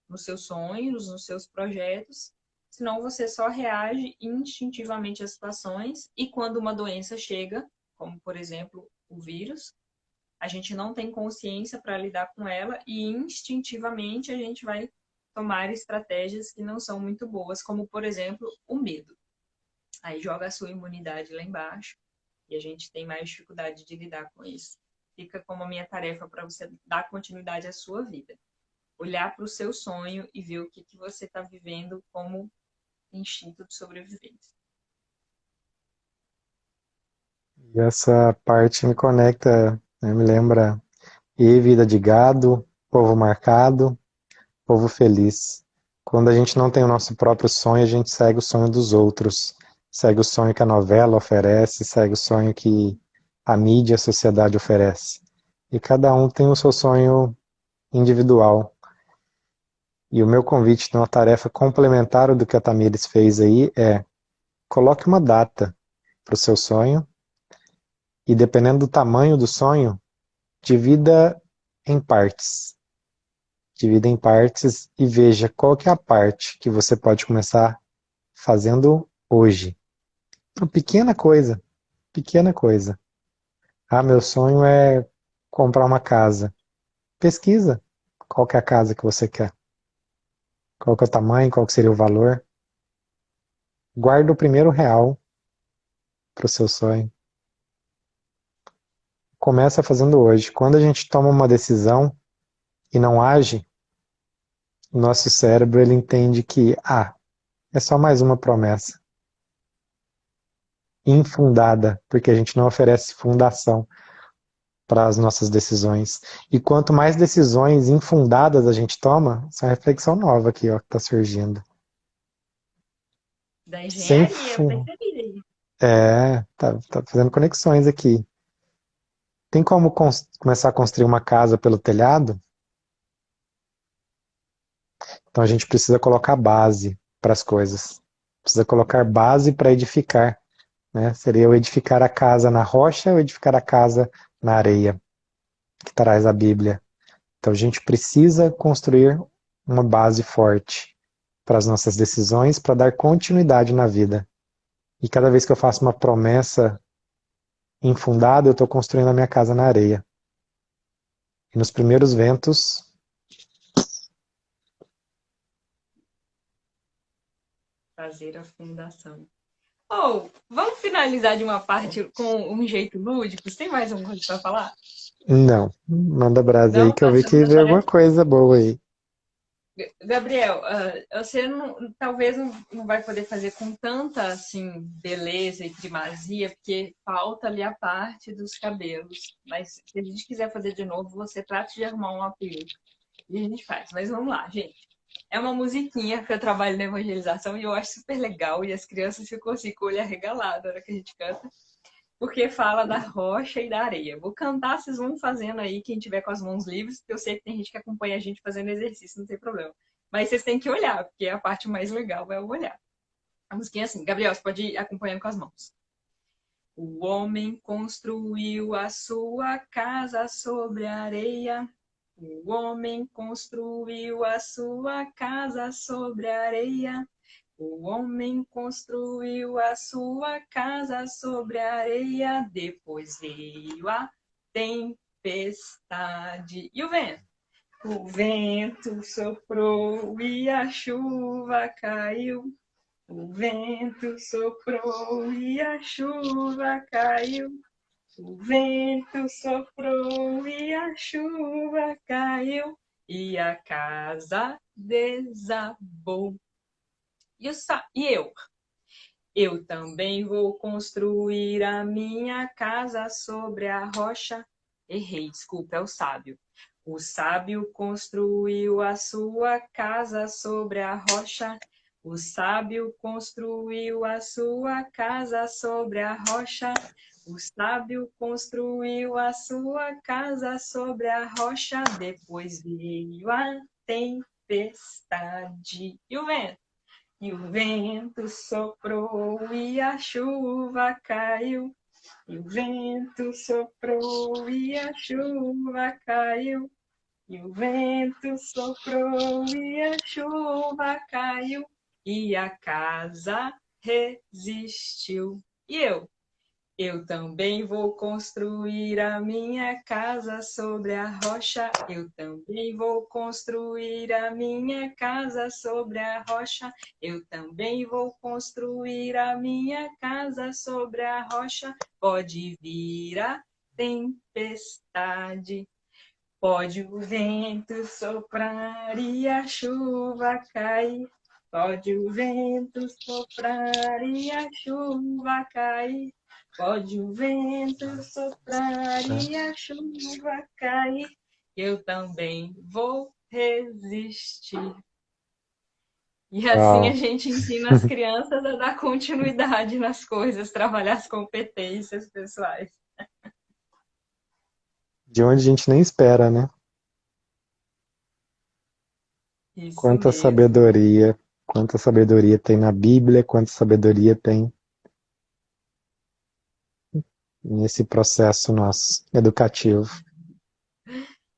nos seus sonhos, nos seus projetos, senão você só reage instintivamente às situações e quando uma doença chega, como por exemplo o vírus, a gente não tem consciência para lidar com ela e instintivamente a gente vai tomar estratégias que não são muito boas, como, por exemplo, o medo. Aí joga a sua imunidade lá embaixo e a gente tem mais dificuldade de lidar com isso. Fica como a minha tarefa para você dar continuidade à sua vida. Olhar para o seu sonho e ver o que você está vivendo como instinto de sobrevivência. E essa parte me conecta, né, me lembra e vida de gado, povo marcado, povo feliz. Quando a gente não tem o nosso próprio sonho, a gente segue o sonho dos outros. Segue o sonho que a novela oferece, segue o sonho que a mídia, a sociedade oferece. E cada um tem o seu sonho individual. E o meu convite numa tarefa complementar do que a Tamires fez aí é: coloque uma data para o seu sonho e, dependendo do tamanho do sonho, divida em partes. Divida em partes e veja qual que é a parte que você pode começar fazendo hoje. Uma pequena coisa, pequena coisa. Ah, meu sonho é comprar uma casa. Pesquisa qual que é a casa que você quer. Qual que é o tamanho, qual que seria o valor. Guarda o primeiro real para o seu sonho. Começa fazendo hoje. Quando a gente toma uma decisão e não age, o nosso cérebro ele entende que é só mais uma promessa infundada, porque a gente não oferece fundação para as nossas decisões. E quanto mais decisões infundadas a gente toma, essa é uma reflexão nova aqui, ó, que está surgindo. Da Sem engenharia, eu fu- percebi. tá fazendo conexões aqui. Tem como começar a construir uma casa pelo telhado? Então a gente precisa colocar base para as coisas. Precisa colocar base para edificar, né? Seria eu edificar a casa na rocha ou edificar a casa na areia, que traz a Bíblia. Então a gente precisa construir uma base forte. para as nossas decisões, para dar continuidade na vida. E cada vez que eu faço uma promessa infundada, eu estou construindo a minha casa na areia. E nos primeiros ventos, Fazer a fundação. Ou, vamos finalizar de uma parte com um jeito lúdico? Você tem mais alguma coisa para falar? não. Manda brasa aí Não? que eu vi que veio alguma coisa boa aí. Gabriel, você talvez não vai poder fazer com tanta assim beleza e primazia, porque falta ali a parte dos cabelos. Mas se a gente quiser fazer de novo, você trata de arrumar uma peruca e a gente faz. Mas vamos lá, gente. É uma musiquinha que eu trabalho na evangelização e eu acho super legal. E as crianças ficam assim com o olho arregalado na hora que a gente canta, porque fala da rocha e da areia. Vou cantar, vocês vão fazendo aí, quem tiver com as mãos livres, porque eu sei que tem gente que acompanha a gente fazendo exercício, não tem problema. Mas vocês têm que olhar, porque a parte mais legal é o olhar. A musiquinha é assim, Gabriel, você pode ir acompanhando com as mãos. O homem construiu a sua casa sobre a areia. O homem construiu a sua casa sobre a areia. O homem construiu a sua casa sobre a areia, depois veio a tempestade. E o vento? O vento soprou e a chuva caiu. O vento soprou e a chuva caiu. O vento soprou e a chuva caiu. E a casa desabou. E eu? Eu também vou construir a minha casa sobre a rocha. Errei, desculpa, é o sábio. O sábio construiu a sua casa sobre a rocha. O sábio construiu a sua casa sobre a rocha. O sábio construiu a sua casa sobre a rocha. Depois veio a tempestade. E o vento? E o vento soprou e a chuva caiu. E o vento soprou e a chuva caiu. E o vento soprou e a chuva caiu. E a casa resistiu. E eu? Eu também vou construir a minha casa sobre a rocha. Eu também vou construir a minha casa sobre a rocha. Eu também vou construir a minha casa sobre a rocha. Pode vir a tempestade, pode o vento soprar e a chuva cair. Pode o vento soprar e a chuva cair. Pode o vento soprar e a chuva cair. Eu também vou resistir. E assim a Uau. gente ensina as crianças a dar continuidade nas coisas, trabalhar as competências pessoais. De onde a gente nem espera, né? Isso mesmo. Quanta sabedoria tem na Bíblia, quanta sabedoria tem nesse processo nosso educativo.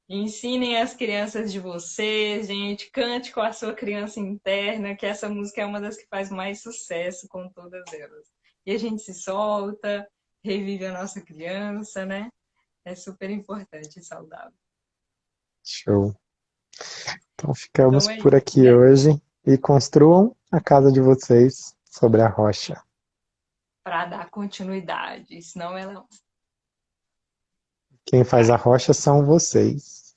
Ensinem as crianças de vocês, gente. Cante com a sua criança interna, que essa música é uma das que faz mais sucesso com todas elas. E a gente se solta, revive a nossa criança, né? É super importante e saudável. Show. Então Então ficamos é por isso, aqui né? hoje e construam a casa de vocês sobre a rocha. Para dar continuidade, senão ela Quem faz a cai. rocha são vocês.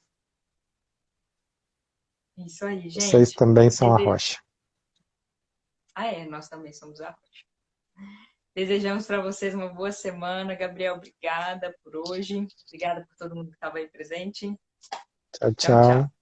Isso aí, Vocês gente. também são a rocha. Ah, é, nós também somos a rocha. Desejamos para vocês uma boa semana. Gabriel, obrigada por hoje. Obrigada por todo mundo que estava aí presente. Tchau, Tchau, tchau. tchau.